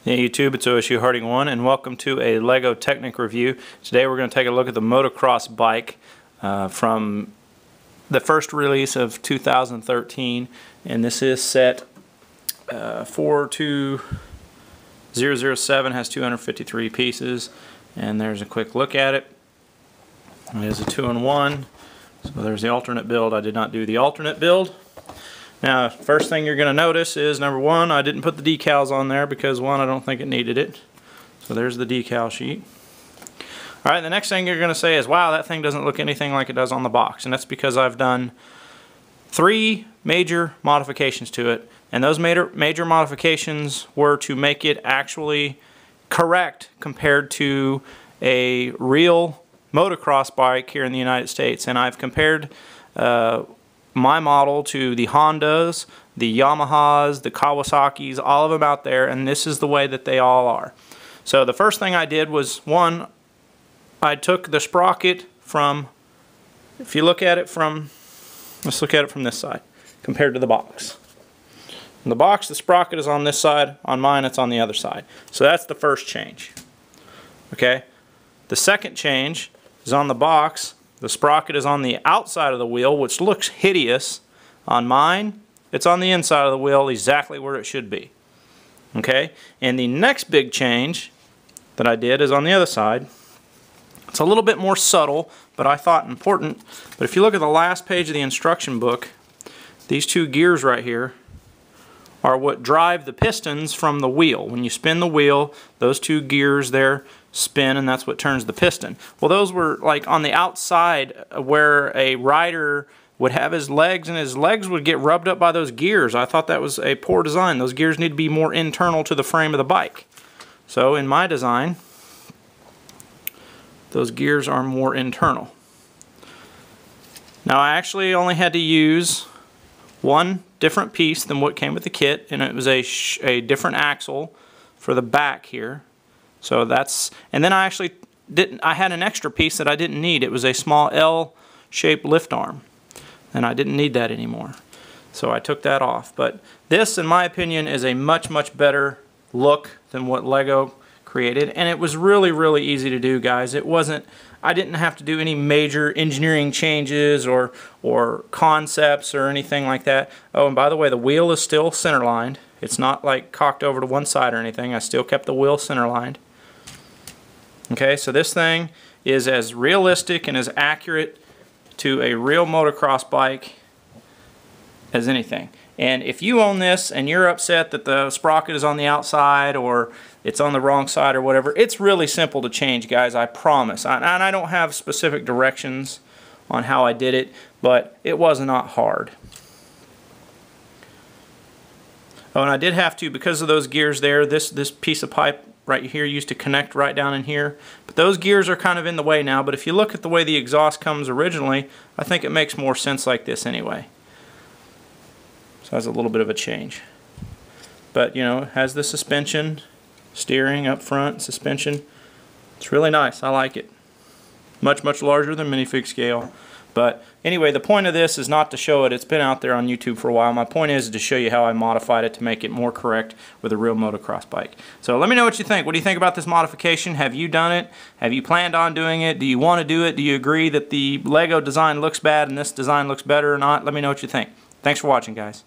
Hey YouTube, it's OSU Harding 1 and welcome to a LEGO Technic review. Today we're going to take a look at the Motocross Bike from the first release of 2013, and this is set 42007, has 253 pieces, and there's a quick look at it. It is a 2-in-1, so there's the alternate build. I did not do the alternate build. Now, first thing you're going to notice is, number one, I didn't put the decals on there because, one, I don't think it needed it. So there's the decal sheet. Alright, the next thing you're going to say is, wow, that thing doesn't look anything like it does on the box. And that's because I've done 3 major modifications to it. And those major modifications were to make it actually correct compared to a real motocross bike here in the United States. And I've compared my model to the Hondas, the Yamahas, the Kawasaki's, all of them out there, and this is the way that they all are. So the first thing I did was, one, I took the sprocket from, if you look at it from, let's look at it from this side, compared to the box. In the box, the sprocket is on this side, on mine it's on the other side. So that's the first change. Okay? The second change is on the box. The sprocket is on the outside of the wheel, which looks hideous. On mine, it's on the inside of the wheel, exactly where it should be. Okay? And the next big change that I did is on the other side. It's a little bit more subtle, but I thought important. But if you look at the last page of the instruction book, these 2 gears right here are what drive the pistons from the wheel. When you spin the wheel, those 2 gears there spin, and that's what turns the piston. Well, those were like on the outside where a rider would have his legs, and his legs would get rubbed up by those gears. I thought that was a poor design. Those gears need to be more internal to the frame of the bike. So in my design, those gears are more internal. Now, I actually only had to use one different piece than what came with the kit, and it was a different axle for the back here. So that's, and then I actually I had an extra piece that I didn't need. It was a small L-shaped lift arm, and I didn't need that anymore. So I took that off. But this, in my opinion, is a much better look than what LEGO created, and it was really easy to do, guys. It wasn't, I didn't have to do any major engineering changes or concepts or anything like that. Oh, and by the way, the wheel is still center lined. It's not like cocked over to one side or anything. I still kept the wheel center lined. Okay, so this thing is as realistic and as accurate to a real motocross bike as anything. And if you own this and you're upset that the sprocket is on the outside or it's on the wrong side or whatever, it's really simple to change, guys, I promise. And I don't have specific directions on how I did it, but it was not hard. Oh, and I did have to, because of those gears there, this piece of pipe right here used to connect right down in here. But those gears are kind of in the way now, but if you look at the way the exhaust comes originally, I think it makes more sense like this anyway. So that's a little bit of a change. But, you know, it has the suspension, steering up front, suspension. It's really nice. I like it. Much larger than minifig scale. But anyway, the point of this is not to show it. It's been out there on YouTube for a while. My point is to show you how I modified it to make it more correct with a real motocross bike. So let me know what you think. What do you think about this modification? Have you done it? Have you planned on doing it? Do you want to do it? Do you agree that the LEGO design looks bad and this design looks better or not? Let me know what you think. Thanks for watching, guys.